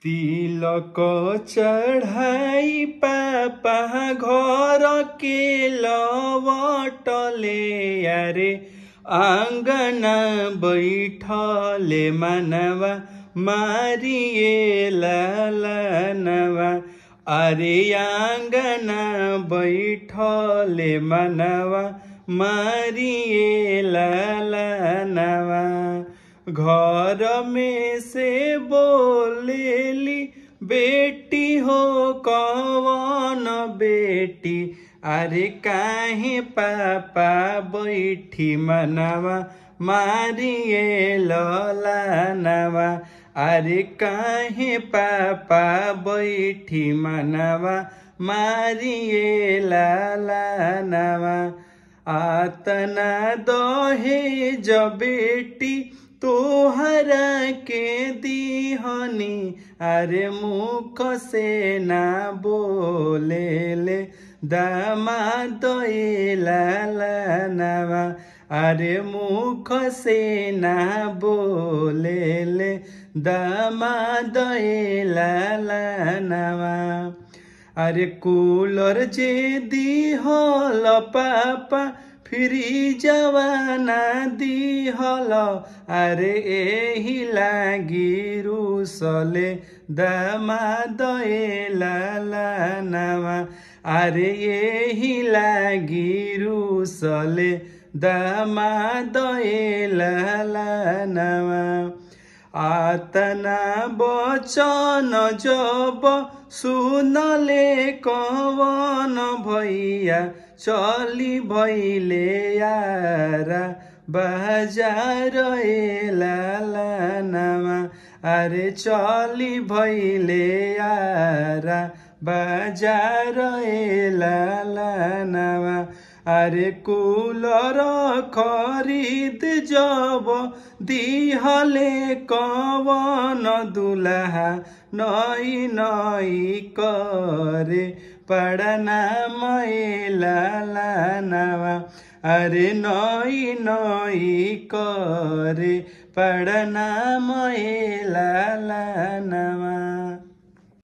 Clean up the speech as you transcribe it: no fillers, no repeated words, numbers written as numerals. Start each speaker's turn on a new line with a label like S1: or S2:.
S1: तिलक चढ़ाई पापा घर के लवटले यारे आंगना बैठले मनवा मारिए लालनवा। अरे आंगना बैठले मनवा मारिए लालनवा। घर में से बोलेली बेटी हो कौन बेटी। अरे काहे पापा बैठी मनवा मारिए लालनवा। अरे काहे पापा बैठी मनवा मारिए लालनवा। आतना दहेज बेटी तोहरा के दीहनी। अरे मुख से ना बोले ले दामाद लालनवा। अरे मुख से ना बोले ले दामाद लालनवा। अरे कूलर जे दीहल पापा फ्रिजवा ना दीहल। अरे एही लागी रुसले दामाद लालनवा। अरे एही लागी रुसले दामाद लालनवा। आतना बचन जब सुनले कवन भैया चली भैले यारा बाजार लालनवा। अरे चली भैले यारा बाजार लालनवा। अरे कूलर खरीद जब दिहले कवन दुल्हा नई नई करे पड़ना लालनवा। अरे नई नई करे पड़ना लालनवा।